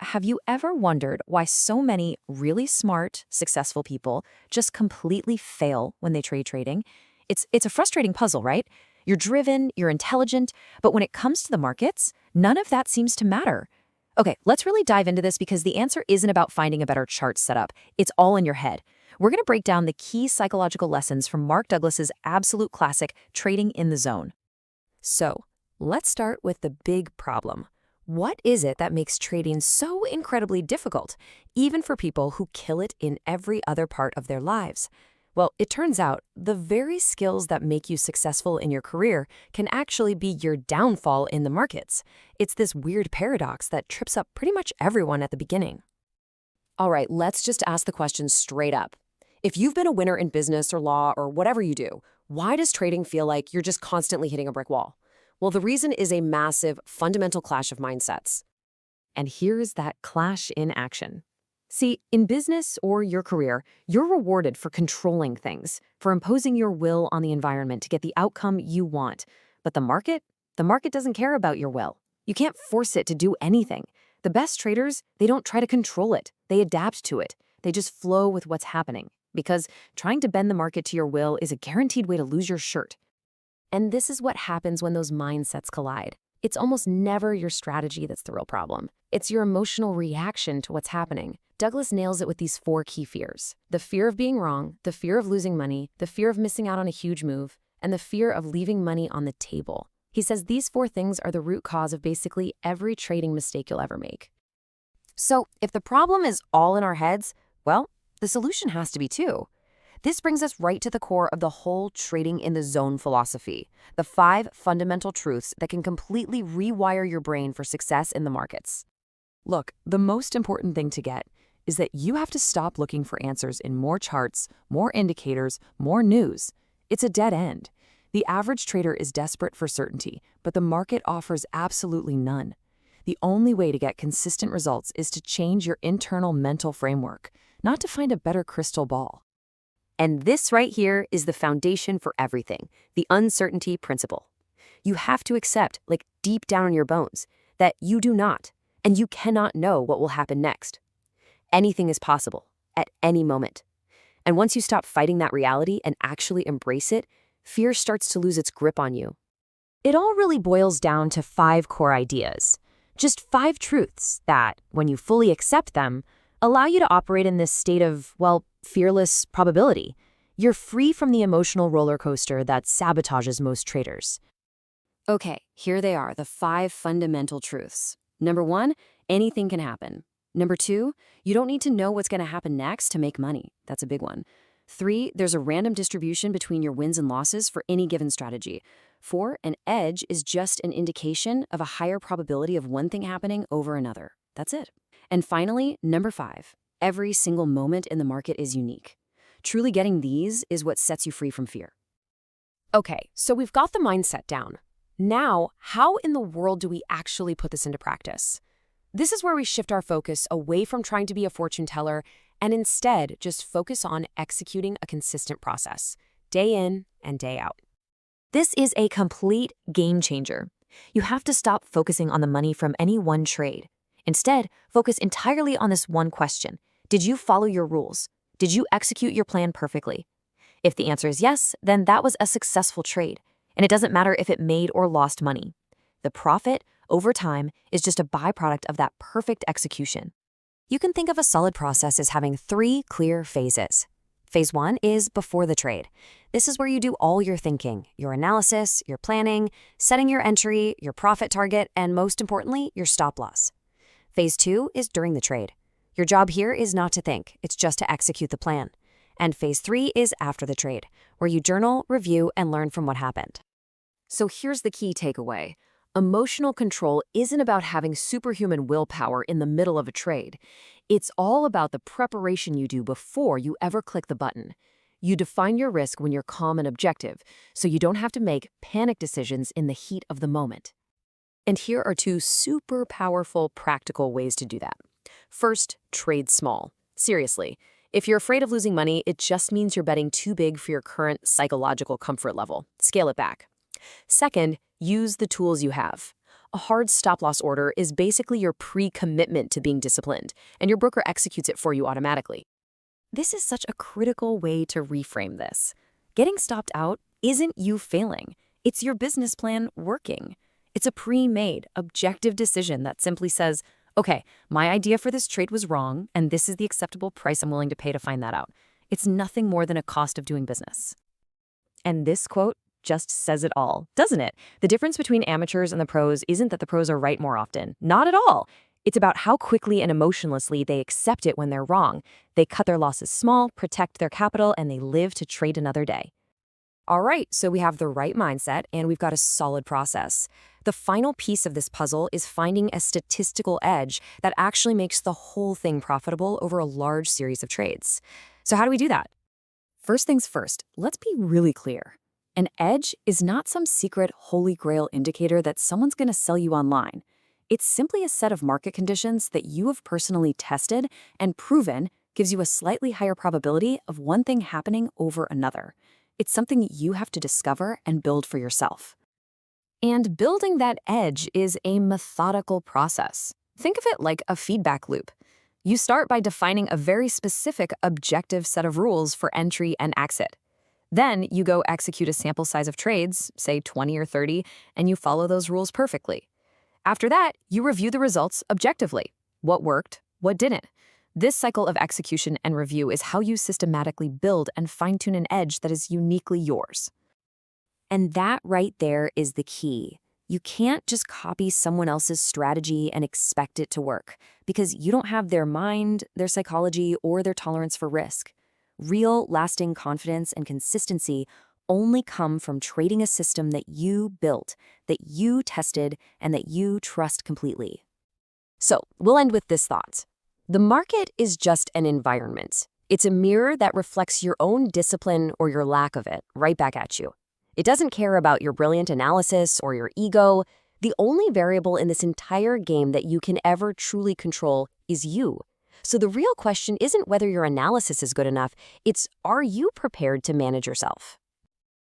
Have you ever wondered why so many really smart, successful people just completely fail when they trade trading? It's a frustrating puzzle, right? You're driven, you're intelligent, but when it comes to the markets, none of that seems to matter. Okay, let's really dive into this because the answer isn't about finding a better chart setup. It's all in your head. We're going to break down the key psychological lessons from Mark Douglas's absolute classic, Trading in the Zone. So, let's start with the big problem. What is it that makes trading so incredibly difficult, even for people who kill it in every other part of their lives? Well, it turns out the very skills that make you successful in your career can actually be your downfall in the markets. It's this weird paradox that trips up pretty much everyone at the beginning. All right, let's just ask the question straight up. If you've been a winner in business or law or whatever you do, why does trading feel like you're just constantly hitting a brick wall? Well, the reason is a massive, fundamental clash of mindsets. And here's that clash in action. See, in business or your career, you're rewarded for controlling things, for imposing your will on the environment to get the outcome you want. But the market? The market doesn't care about your will. You can't force it to do anything. The best traders, they don't try to control it. They adapt to it. They just flow with what's happening. Because trying to bend the market to your will is a guaranteed way to lose your shirt. And this is what happens when those mindsets collide. It's almost never your strategy that's the real problem. It's your emotional reaction to what's happening. Douglas nails it with these 4 key fears: the fear of being wrong, the fear of losing money, the fear of missing out on a huge move, and the fear of leaving money on the table. He says these 4 things are the root cause of basically every trading mistake you'll ever make. So, if the problem is all in our heads, well, the solution has to be too. This brings us right to the core of the whole trading in the zone philosophy, the 5 fundamental truths that can completely rewire your brain for success in the markets. Look, the most important thing to get is that you have to stop looking for answers in more charts, more indicators, more news. It's a dead end. The average trader is desperate for certainty, but the market offers absolutely none. The only way to get consistent results is to change your internal mental framework, not to find a better crystal ball. And this right here is the foundation for everything, the uncertainty principle. You have to accept, like deep down in your bones, that you do not, and you cannot know what will happen next. Anything is possible, at any moment. And once you stop fighting that reality and actually embrace it, fear starts to lose its grip on you. It all really boils down to 5 core ideas. Just 5 truths that, when you fully accept them, allow you to operate in this state of, well, fearless probability. You're free from the emotional roller coaster that sabotages most traders. Okay, here they are, the 5 fundamental truths. Number 1, anything can happen. Number 2, you don't need to know what's going to happen next to make money. That's a big one. 3, there's a random distribution between your wins and losses for any given strategy. 4, an edge is just an indication of a higher probability of one thing happening over another. That's it. And finally, number 5, every single moment in the market is unique. Truly getting these is what sets you free from fear. Okay, so we've got the mindset down. Now, how in the world do we actually put this into practice? This is where we shift our focus away from trying to be a fortune teller and instead just focus on executing a consistent process, day in and day out. This is a complete game changer. You have to stop focusing on the money from any one trade. Instead, focus entirely on this one question. Did you follow your rules? Did you execute your plan perfectly? If the answer is yes, then that was a successful trade, and it doesn't matter if it made or lost money. The profit, over time, is just a byproduct of that perfect execution. You can think of a solid process as having 3 clear phases. Phase 1 is before the trade. This is where you do all your thinking, your analysis, your planning, setting your entry, your profit target, and most importantly, your stop loss. Phase 2 is during the trade. Your job here is not to think, it's just to execute the plan. And phase 3 is after the trade, where you journal, review, and learn from what happened. So here's the key takeaway. Emotional control isn't about having superhuman willpower in the middle of a trade. It's all about the preparation you do before you ever click the button. You define your risk when you're calm and objective, so you don't have to make panic decisions in the heat of the moment. And here are 2 super powerful, practical ways to do that. First, trade small. Seriously, if you're afraid of losing money, it just means you're betting too big for your current psychological comfort level. Scale it back. Second, use the tools you have. A hard stop-loss order is basically your pre-commitment to being disciplined, and your broker executes it for you automatically. This is such a critical way to reframe this. Getting stopped out isn't you failing. It's your business plan working. It's a pre-made, objective decision that simply says, okay, my idea for this trade was wrong, and this is the acceptable price I'm willing to pay to find that out. It's nothing more than a cost of doing business. And this quote just says it all, doesn't it? The difference between amateurs and the pros isn't that the pros are right more often. Not at all. It's about how quickly and emotionlessly they accept it when they're wrong. They cut their losses small, protect their capital, and they live to trade another day. All right, so we have the right mindset and we've got a solid process. The final piece of this puzzle is finding a statistical edge that actually makes the whole thing profitable over a large series of trades. So how do we do that? First things first, let's be really clear. An edge is not some secret holy grail indicator that someone's going to sell you online. It's simply a set of market conditions that you have personally tested and proven gives you a slightly higher probability of one thing happening over another. It's something you have to discover and build for yourself. And building that edge is a methodical process. Think of it like a feedback loop. You start by defining a very specific objective set of rules for entry and exit. Then you go execute a sample size of trades, say 20 or 30, and you follow those rules perfectly. After that, you review the results objectively. What worked, what didn't. This cycle of execution and review is how you systematically build and fine-tune an edge that is uniquely yours. And that right there is the key. You can't just copy someone else's strategy and expect it to work, because you don't have their mind, their psychology, or their tolerance for risk. Real, lasting confidence and consistency only come from trading a system that you built, that you tested, and that you trust completely. So, we'll end with this thought. The market is just an environment. It's a mirror that reflects your own discipline or your lack of it right back at you. It doesn't care about your brilliant analysis or your ego. The only variable in this entire game that you can ever truly control is you. So the real question isn't whether your analysis is good enough, it's, are you prepared to manage yourself?